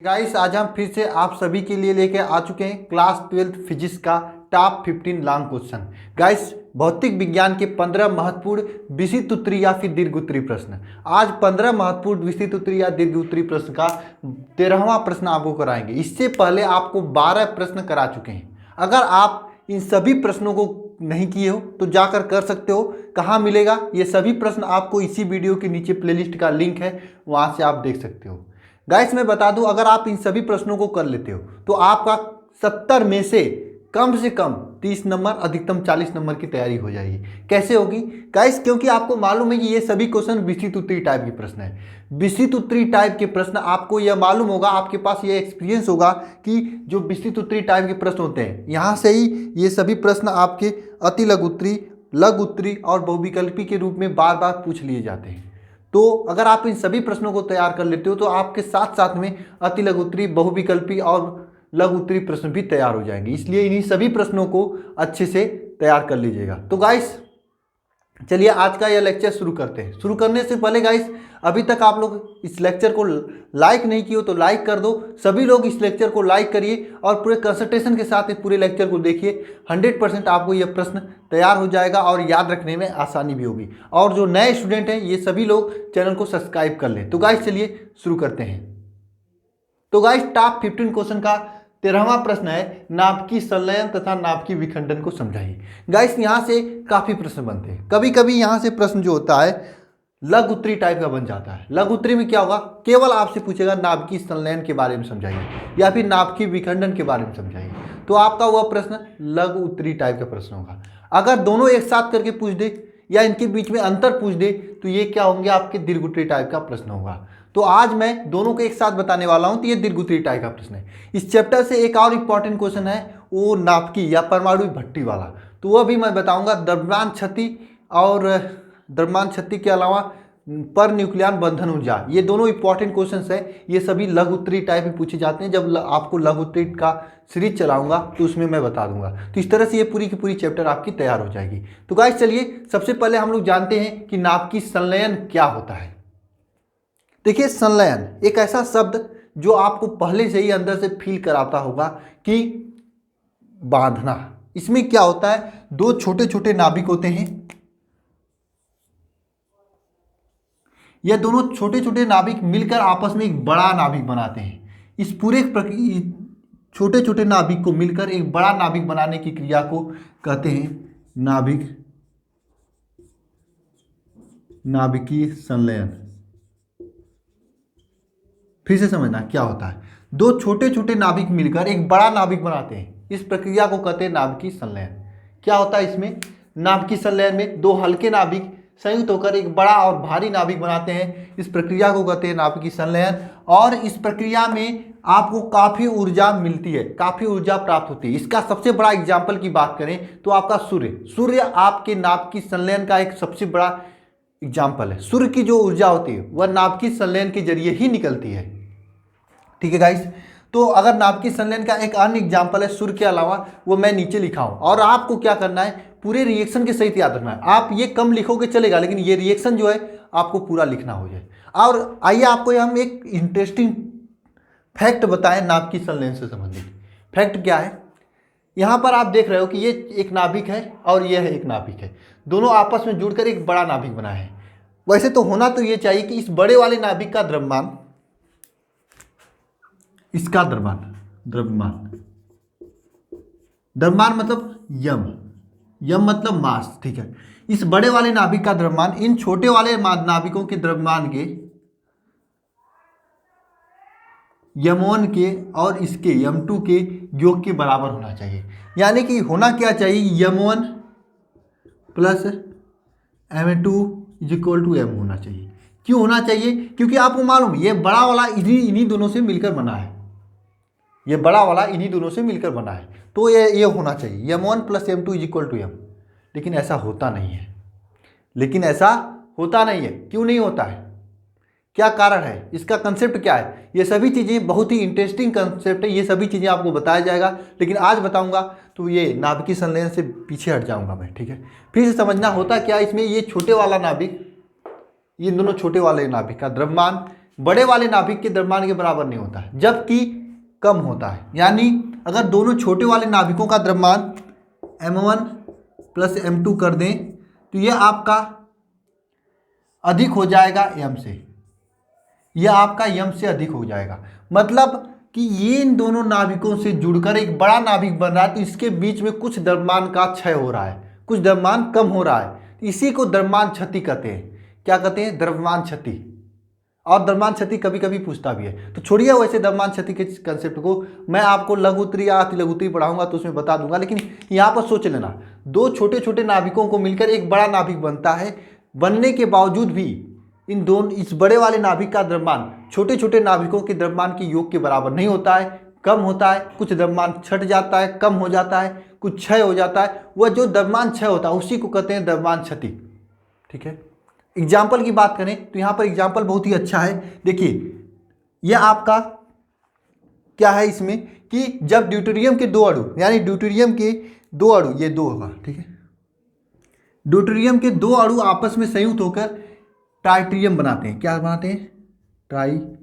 Guys आज हम फिर से आप सभी के लिए लेके आ चुके हैं क्लास 12th फिजिक्स का टॉप 15 लॉन्ग क्वेश्चन। गाइस भौतिक विज्ञान के 15 महत्वपूर्ण विशिष्ट उत्तरीय या फिर दीर्घ उत्तरीय प्रश्न। आज 15 महत्वपूर्ण विशिष्ट उत्तरीय या दीर्घ उत्तरीय प्रश्न का 13वां प्रश्न आपको कराएंगे। इससे पहले आपको 12 प्रश्न करा चुके हैं। अगर आप इन सभी प्रश्नों को नहीं किए हो तो जाकर कर सकते हो। कहाँ मिलेगा? ये सभी प्रश्न आपको इसी वीडियो के नीचे प्लेलिस्ट का लिंक है, वहाँ से आप देख सकते हो। गाइस मैं बता दूं, अगर आप इन सभी प्रश्नों को कर लेते हो तो आपका 70 में से कम 30 नंबर, अधिकतम 40 नंबर की तैयारी हो जाएगी। कैसे होगी गाइस? क्योंकि आपको मालूम है कि ये सभी क्वेश्चन विशिष्ट उत्तरीय टाइप के प्रश्न है। विशिष्ट उत्तरीय टाइप के प्रश्न आपको यह मालूम होगा, आपके पास ये एक्सपीरियंस होगा कि जो विशिष्ट उत्तरीय टाइप के प्रश्न होते हैं, यहाँ से ही ये सभी प्रश्न आपके अति लघु उत्तरीय, लघु उत्तरीय और बहुविकल्पी के रूप में बार बार पूछ लिए जाते हैं। तो अगर आप इन सभी प्रश्नों को तैयार कर लेते हो तो आपके साथ साथ में अति लघु उत्तरीय, बहुविकल्पी और लघु उत्तरीय प्रश्न भी तैयार हो जाएंगे। इसलिए इन्हीं सभी प्रश्नों को अच्छे से तैयार कर लीजिएगा। तो गाइस चलिए आज का यह लेक्चर शुरू करते हैं। शुरू करने से पहले गाइस, अभी तक आप लोग इस लेक्चर को लाइक नहीं किए हो तो लाइक कर दो। सभी लोग इस लेक्चर को लाइक करिए और पूरे कंसंट्रेशन के साथ इस पूरे लेक्चर को देखिए। 100% आपको यह प्रश्न तैयार हो जाएगा और याद रखने में आसानी भी होगी। और जो नए स्टूडेंट हैं ये सभी लोग चैनल को सब्सक्राइब कर लें। तो गाइस चलिए शुरू करते हैं। तो गाइस टॉप 15 क्वेश्चन का 13वां प्रश्न है, नाभिकीय संलयन तथा नाभिकीय विखंडन को समझाइए। गाइस यहाँ से काफी प्रश्न बनते हैं। कभी कभी यहाँ से प्रश्न जो होता है लघु उत्तरीय टाइप का बन जाता है। लघु उत्तरीय में क्या होगा, केवल आपसे पूछेगा नाभिकीय संलयन के बारे में समझाइए या फिर नाभिकीय विखंडन के बारे में समझाइए। तो आपका वह प्रश्न लघु उत्तरीय टाइप का प्रश्न होगा। अगर दोनों एक साथ करके पूछ दे या इनके बीच में अंतर पूछ दे तो ये क्या होंगे, आपके दीर्घ उत्तरीय टाइप का प्रश्न होगा। तो आज मैं दोनों को एक साथ बताने वाला हूं। तो ये दीर्घ उत्तरीय टाइप का प्रश्न है। इस चैप्टर से एक और इंपॉर्टेंट क्वेश्चन है, वो नाभिकीय या परमाणु भट्टी वाला। तो वह भी मैं बताऊंगा। द्रव्यमान क्षति और द्रव्यमान क्षति के अलावा पर न्यूक्लियन बंधन ऊर्जा, ये दोनों इंपॉर्टेंट क्वेश्चंस है। ये सभी लघु उत्तरीय टाइप में पूछे जाते हैं। जब आपको लघु उत्तरीय का सीरीज चलाऊंगा तो उसमें मैं बता दूंगा। तो इस तरह से ये पूरी की पूरी चैप्टर आपकी तैयार हो जाएगी। तो गाइस चलिए सबसे पहले हम लोग जानते हैं कि नाभिकीय संलयन क्या होता है। देखिए संलयन एक ऐसा शब्द जो आपको पहले से ही अंदर से फील कराता होगा कि बांधना। इसमें क्या होता है, दो छोटे छोटे नाभिक होते हैं। यह दोनों छोटे छोटे नाभिक मिलकर आपस में एक बड़ा नाभिक बनाते हैं। इस पूरे छोटे छोटे नाभिक को मिलकर एक बड़ा नाभिक बनाने की क्रिया को कहते हैं नाभिकीय संलयन। फिर से समझना क्या होता है, दो छोटे छोटे नाभिक मिलकर एक बड़ा नाभिक बनाते हैं। इस प्रक्रिया को कहते हैं नाभिकीय संलयन। क्या होता है इसमें, नाभिकीय संलयन में दो हल्के नाभिक संयुक्त होकर एक बड़ा और भारी नाभिक बनाते हैं। इस प्रक्रिया को कहते हैं नाभिकीय संलयन। और इस प्रक्रिया में आपको काफ़ी ऊर्जा मिलती है, काफ़ी ऊर्जा प्राप्त होती है। इसका सबसे बड़ा एग्जाम्पल की बात करें तो आपका सूर्य आपके नाभिकीय संलयन का एक सबसे बड़ा एग्जाम्पल है। सूर्य की जो ऊर्जा होती है वह नाभिकीय संलयन के जरिए ही निकलती है। ठीक है गाइस, तो अगर नाभिकीय संलयन का एक अन्य एग्जाम्पल है सूर्य के अलावा, वो मैं नीचे लिखा हूं। और आपको क्या करना है, पूरे रिएक्शन के सहित याद रखना है। आप ये कम लिखोगे चलेगा, लेकिन ये रिएक्शन जो है आपको पूरा लिखना हो जाए। और आइए आपको हम एक इंटरेस्टिंग फैक्ट बताएं नाभिकीय संलयन से संबंधित। फैक्ट क्या है, यहाँ पर आप देख रहे हो कि ये एक नाभिक है और ये है एक नाभिक है। दोनों आपस में जुड़कर एक बड़ा नाभिक बनाए हैं। वैसे तो होना तो ये चाहिए कि इस बड़े वाले नाभिक का द्रव्यमान, इसका द्रव्यमान मतलब यम मतलब मास। ठीक है, इस बड़े वाले नाभिक का द्रव्यमान इन छोटे वाले नाभिकों के द्रव्यमान के यम1 के और इसके यम2 के योग के बराबर होना चाहिए। यानी कि होना क्या चाहिए, यम1 प्लस m2 = m होना चाहिए। क्यों होना चाहिए, क्योंकि आपको मालूम ये बड़ा वाला इन्हीं दोनों से मिलकर बना है। ये बड़ा वाला इन्हीं दोनों से मिलकर बना है, तो ये होना चाहिए m1 + m2 = m। लेकिन ऐसा होता नहीं है। क्यों नहीं होता है, क्या कारण है, इसका कंसेप्ट क्या है? ये सभी चीज़ें बहुत ही इंटरेस्टिंग कंसेप्ट है। ये सभी चीज़ें आपको बताया जाएगा, लेकिन आज बताऊंगा तो ये नाभिकीय संलयन से पीछे हट जाऊंगा मैं। ठीक है, फिर से समझना होता क्या इसमें, ये छोटे वाला नाभिक, ये दोनों छोटे वाले नाभिक का द्रव्यमान बड़े वाले नाभिक के द्रव्यमान के बराबर नहीं होता है, जबकि कम होता है। यानी अगर दोनों छोटे वाले नाभिकों का द्रव्यमान m1 प्लस m2 कर दें तो यह आपका अधिक हो जाएगा m से, यह आपका m से अधिक हो जाएगा। मतलब कि ये इन दोनों नाभिकों से जुड़कर एक बड़ा नाभिक बन रहा है, तो इसके बीच में कुछ द्रव्यमान का क्षय हो रहा है, कुछ द्रव्यमान कम हो रहा है। इसी को द्रव्यमान क्षति कहते हैं। क्या कहते हैं? द्रव्यमान क्षति। और द्रव्यमान क्षति कभी कभी पूछता भी है, तो छोड़िए वैसे द्रव्यमान क्षति के कंसेप्ट को, मैं आपको लघु उत्तरी या अति लघु उत्तरी पढ़ाऊंगा तो उसमें बता दूंगा। लेकिन यहाँ पर सोच लेना, दो छोटे छोटे नाभिकों को मिलकर एक बड़ा नाभिक बनता है। बनने के बावजूद भी इस बड़े वाले नाभिक का द्रव्यमान छोटे छोटे नाभिकों के द्रव्यमान के योग के बराबर नहीं होता है, कम होता है। कुछ द्रव्यमान छट जाता है, कम हो जाता है, कुछ क्षय हो जाता है। वह जो द्रव्यमान क्षय होता है उसी को कहते हैं द्रव्यमान क्षति। ठीक है। एग्जाम्पल की बात करें तो यहाँ पर एग्जाम्पल बहुत ही अच्छा है। देखिए यह आपका क्या है इसमें कि जब ड्यूटेरियम के दो अणु, यानी ड्यूटेरियम के दो अणु, ये दो होगा, ठीक है, ड्यूटेरियम के दो अणु आपस में संयुक्त होकर ट्राइटिरियम बनाते हैं। क्या बनाते हैं? ट्राइटियम।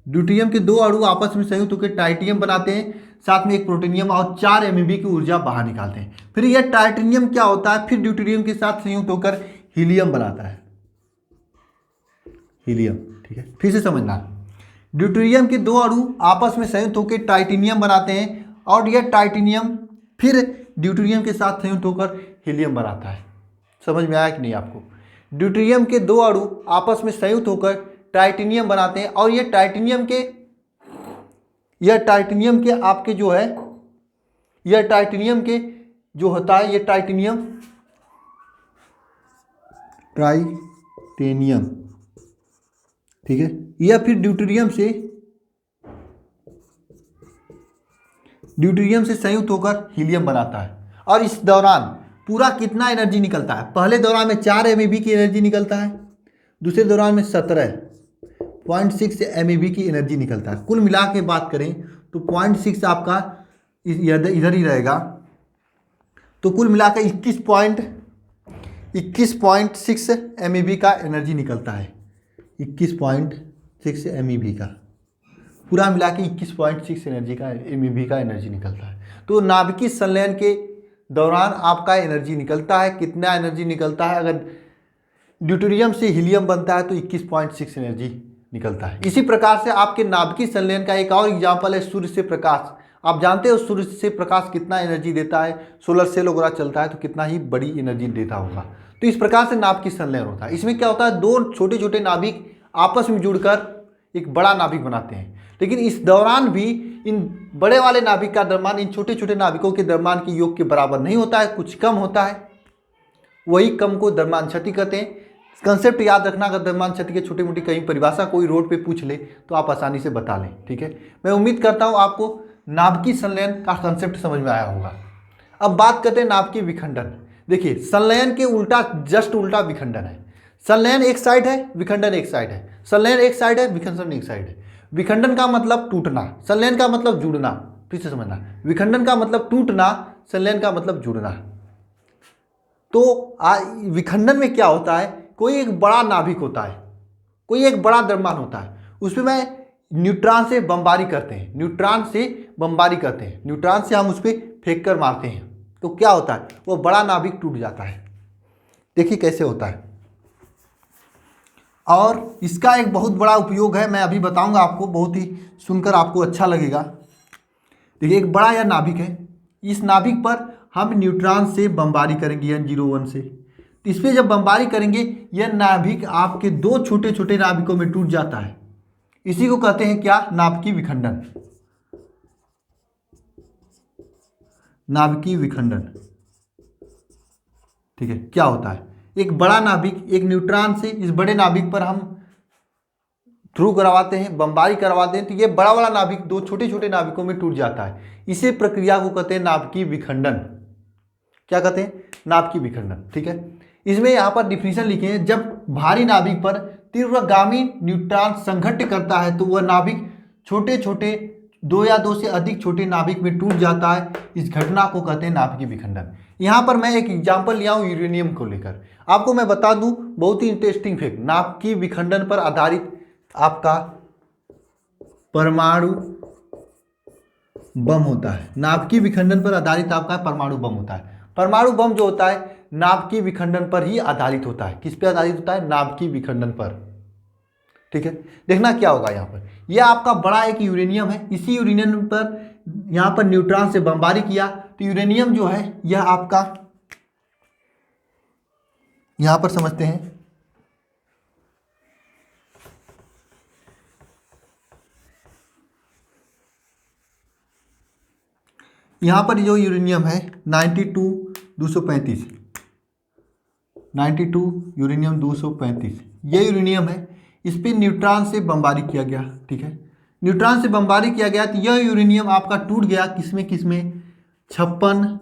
ड्यूटेरियम के दो अणु आपस में संयुक्त होकर ट्राइटियम बनाते हैं, साथ में एक प्रोटोनियम और 4 MeV की ऊर्जा बाहर निकालते हैं। फिर यह ट्राइटिनियम क्या होता है? फिर ड्यूटेरियम के साथ संयुक्त होकर हीलियम बनाता है, हीलियम। ठीक है, फिर से समझना, ड्यूटेरियम के दो अणु आपस में संयुक्त होकर टाइटेनियम बनाते हैं और यह टाइटेनियम फिर ड्यूटेरियम के साथ संयुक्त होकर हीलियम बनाता है। समझ में आया कि नहीं आपको? ड्यूटेरियम के दो अणु आपस में संयुक्त होकर टाइटेनियम बनाते हैं और यह टाइटेनियम के आपके जो है, यह टाइटेनियम के जो होता है, यह टाइटेनियम ठीक है, यह फिर ड्यूटेरियम से संयुक्त होकर हीलियम बनाता है। और इस दौरान पूरा कितना एनर्जी निकलता है? पहले दौरान में 4 MeV की एनर्जी निकलता है, दूसरे दौरान में 17.6 MeV की एनर्जी निकलता है। कुल मिला के बात करें तो 0.6 आपका इधर ही रहेगा, तो कुल मिलाकर 21.6 MeV का एनर्जी निकलता है। 21.6 MeV का पूरा मिला के 21.6 MeV का एनर्जी निकलता है। तो नाभिकीय संलयन के दौरान आपका एनर्जी निकलता है, कितना एनर्जी निकलता है? अगर ड्यूटेरियम से हीलियम बनता है तो 21.6 एनर्जी निकलता है। इसी प्रकार से आपके नाभिकीय संलयन का एक और एग्जाम्पल है सूर्य से प्रकाश। आप जानते हो सूर्य से प्रकाश कितना एनर्जी देता है? सोलर सेल वगैरह चलता है तो कितना ही बड़ी एनर्जी देता होगा। तो इस प्रकार से नाभिकीय संलयन होता है। इसमें क्या होता है? दो छोटे छोटे नाभिक आपस में जुड़कर एक बड़ा नाभिक बनाते हैं, लेकिन इस दौरान भी इन बड़े वाले नाभिक का द्रव्यमान इन छोटे छोटे नाभिकों के द्रव्यमान के योग के बराबर नहीं होता है, कुछ कम होता है। वही कम को द्रव्यमान क्षति कहते हैं। कंसेप्ट याद रखना, अगर द्रव्यमान क्षति के छोटी मोटी कहीं परिभाषा कोई रोड पे पूछ ले तो आप आसानी से बता लें। ठीक है, मैं उम्मीद करता हूँ आपको नाभिकीय संलयन का कंसेप्ट समझ में आया होगा। अब बात करते हैं नाभिकीय विखंडन। देखिए संलयन के उल्टा, जस्ट उल्टा विखंडन है। संलयन एक साइड है, विखंडन एक साइड है। संलयन एक साइड है, विखंडन एक साइड है। विखंडन का मतलब टूटना, संलयन का मतलब जुड़ना। फिर से समझना, विखंडन का मतलब टूटना, संलयन का मतलब जुड़ना। तो विखंडन में क्या होता है? कोई एक बड़ा नाभिक होता है, कोई एक बड़ा द्रव्यमान होता है, उसमें न्यूट्रॉन से बमबारी करते हैं, न्यूट्रॉन से हम उस पर फेंक कर मारते हैं, तो क्या होता है? वो बड़ा नाभिक टूट जाता है। देखिए कैसे होता है। और इसका एक बहुत बड़ा उपयोग है, मैं अभी बताऊंगा आपको, बहुत ही सुनकर आपको अच्छा लगेगा। देखिए एक बड़ा यह नाभिक है, इस नाभिक पर हम न्यूट्रॉन से बमबारी करेंगे N01 से। तो इस पर जब बमबारी करेंगे यह नाभिक आपके दो छोटे छोटे नाभिकों में टूट जाता है। इसी को कहते हैं क्या? नाभिकीय विखंडन। नाभिकीय विखंडन। ठीक है, क्या होता है? एक बड़ा नाभिक एक न्यूट्रॉन से इस बड़े नाभिक पर हम थ्रू करवाते हैं, बमबारी करवाते हैं, तो ये बड़ा वाला नाभिक दो छोटे छोटे नाभिकों में टूट जाता है। इसी प्रक्रिया को कहते हैं नाभिकीय विखंडन। क्या कहते हैं? नाभिकीय विखंडन। ठीक है, इसमें यहाँ पर डिफिनीशन लिखे हैं, जब भारी नाभिक पर तीव्रगामी न्यूट्रॉन संघट्ट करता है तो वह नाभिक छोटे छोटे दो या दो से अधिक छोटे नाभिक में टूट जाता है। इस घटना को कहते हैं नाभिकीय विखंडन। यहाँ पर मैं एक एग्जाम्पल लिया हूँ यूरेनियम को लेकर। आपको मैं बता दूं बहुत ही इंटरेस्टिंग फैक्ट, नाभिकीय विखंडन पर आधारित आपका परमाणु बम होता है। नाभिकीय विखंडन पर आधारित आपका परमाणु बम होता है। परमाणु बम जो होता है नाभिकीय विखंडन पर ही आधारित होता है। किस पे आधारित होता है? नाभिकीय विखंडन पर। ठीक है, देखना क्या होगा यहाँ पर, यह आपका बड़ा एक यूरेनियम है। इसी यूरेनियम पर यहाँ पर न्यूट्रॉन से बमबारी किया तो यूरेनियम जो है यह आपका यहाँ पर समझते हैं, यहाँ पर जो यूरेनियम है 92-235 यूरेनियम 235 ये यूरेनियम है। इस पर न्यूट्रॉन से बमबारी किया गया। ठीक है, न्यूट्रॉन से बमबारी किया गया तो यह यूरेनियम आपका टूट गया किसमें 56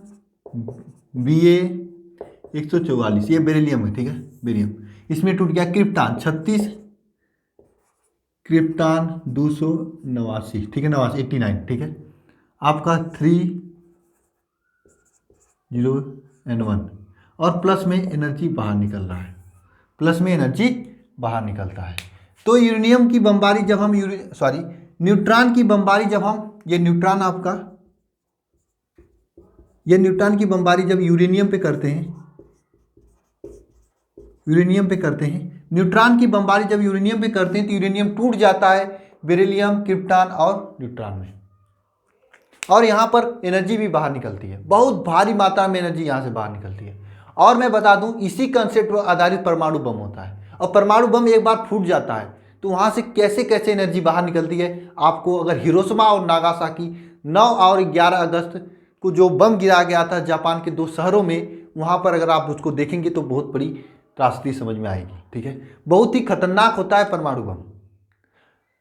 Ba144 ये बेरिलियम है। ठीक है, बेरिलियम इसमें टूट गया। Krypton 36, krypton 289। ठीक है, 89। ठीक है, आपका 30N1 और प्लस में एनर्जी बाहर निकल रहा है, प्लस में एनर्जी बाहर निकलता है। तो यूरेनियम की बमबारी जब हम न्यूट्रॉन की बमबारी जब हम ये न्यूट्रॉन की बमबारी जब यूरेनियम पे करते हैं, न्यूट्रॉन की बमबारी जब यूरेनियम पे करते हैं तो यूरेनियम टूट जाता है बेरिलियम, क्रिप्टॉन और न्यूट्रॉन में, और यहाँ पर एनर्जी भी बाहर निकलती है। बहुत भारी मात्रा में एनर्जी यहाँ से बाहर निकलती है। और मैं बता दूं इसी कंसेप्ट पर आधारित परमाणु बम होता है। और परमाणु बम एक बार फूट जाता है तो वहाँ से कैसे कैसे एनर्जी बाहर निकलती है आपको, अगर हिरोशिमा और नागासाकी 9 और 11 अगस्त को जो बम गिराया गया था जापान के 2 शहरों में, वहाँ पर अगर आप उसको देखेंगे तो बहुत बड़ी त्रासदी समझ में आएगी। ठीक है, बहुत ही खतरनाक होता है परमाणु बम।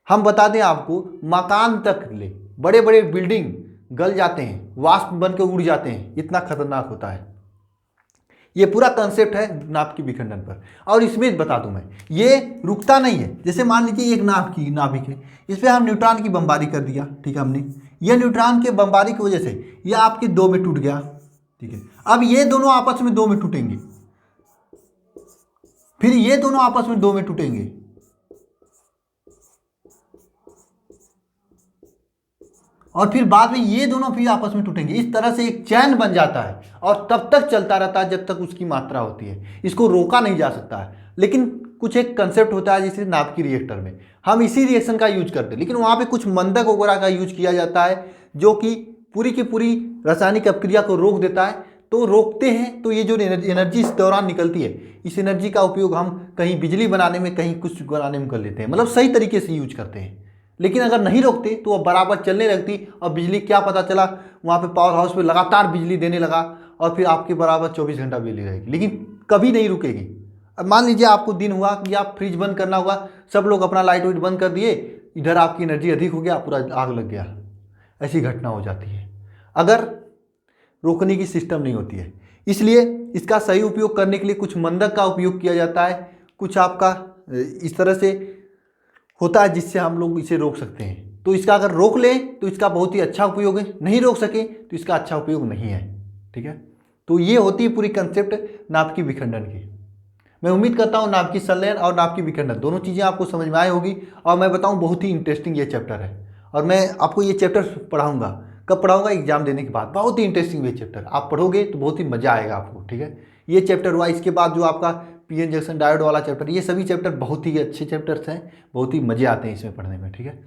हम बता दें आपको, मकान तक ले बड़े बड़े बिल्डिंग गल जाते हैं, वाष्प बन के उड़ जाते हैं, इतना खतरनाक होता है। ये पूरा कंसेप्ट है नाभिकीय विखंडन पर। और इसमें बता दूं मैं, ये रुकता नहीं है। जैसे मान लीजिए एक नाभिक है, इस पर हम न्यूट्रॉन की बमबारी कर दिया। ठीक है, हमने ये न्यूट्रॉन के बमबारी की वजह से ये आपके 2 में टूट गया। ठीक है, अब ये दोनों आपस में 2 में टूटेंगे, फिर ये दोनों आपस में 2 में टूटेंगे, और फिर बाद में ये दोनों फिर आपस में टूटेंगे। इस तरह से एक चैन बन जाता है और तब तक चलता रहता है जब तक उसकी मात्रा होती है। इसको रोका नहीं जा सकता है। लेकिन कुछ एक कंसेप्ट होता है जैसे नाभिकीय रिएक्टर में हम इसी रिएक्शन का यूज करते हैं, लेकिन वहाँ पे कुछ मंदक वगैरह का यूज किया जाता है जो कि पूरी की पूरी रासायनिक अपक्रिया को रोक देता है। तो रोकते हैं तो ये जो एनर्जी इस दौरान निकलती है, इस एनर्जी का उपयोग हम कहीं बिजली बनाने में, कहीं कुछ बनाने में कर लेते हैं, मतलब सही तरीके से यूज करते हैं। लेकिन अगर नहीं रोकते तो वह बराबर चलने लगती और बिजली, क्या पता चला वहाँ पे पावर हाउस पे लगातार बिजली देने लगा और फिर आपके बराबर 24 घंटा बिजली रहेगी, लेकिन कभी नहीं रुकेगी। अब मान लीजिए आपको दिन हुआ कि आप फ्रिज बंद करना हुआ, सब लोग अपना लाइट वाइट बंद कर दिए, इधर आपकी एनर्जी अधिक हो गया, पूरा आग लग गया। ऐसी घटना हो जाती है अगर रोकने की सिस्टम नहीं होती है। इसलिए इसका सही उपयोग करने के लिए कुछ मंदक का उपयोग किया जाता है, कुछ आपका इस तरह से होता है जिससे हम लोग इसे रोक सकते हैं। तो इसका अगर रोक लें तो इसका बहुत ही अच्छा उपयोग है, नहीं रोक सके तो इसका अच्छा उपयोग नहीं है। ठीक है, तो ये होती है पूरी कंसेप्ट नाभिकीय विखंडन की। मैं उम्मीद करता हूँ नाभिकीय संलयन और नाभिकीय विखंडन दोनों चीज़ें आपको समझ में आई होगी। और मैं बताऊँ बहुत ही इंटरेस्टिंग ये चैप्टर है, और मैं आपको ये चैप्टर पढ़ाऊँगा। कब पढ़ाऊँगा? एग्जाम देने के बाद। बहुत ही इंटरेस्टिंग ये चैप्टर, आप पढ़ोगे तो बहुत ही मज़ा आएगा आपको। ठीक है, ये चैप्टर हुआ। इसके बाद जो आपका पीएन जंक्शन डायोड वाला चैप्टर, ये सभी चैप्टर बहुत ही अच्छे चैप्टर्स हैं, बहुत ही मज़े आते हैं इसमें पढ़ने में। ठीक है,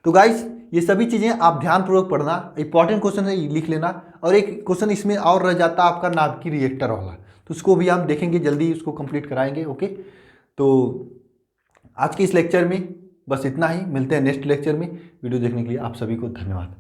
तो गाइस ये सभी चीज़ें आप ध्यानपूर्वक पढ़ना, इंपॉर्टेंट क्वेश्चन है, लिख लेना। और एक क्वेश्चन इसमें और रह जाता है आपका नाभिकीय रिएक्टर वाला, तो उसको भी हम देखेंगे, जल्दी उसको कंप्लीट कराएंगे। ओके, तो आज के इस लेक्चर में बस इतना ही। मिलते हैं नेक्स्ट लेक्चर में। वीडियो देखने के लिए आप सभी को धन्यवाद।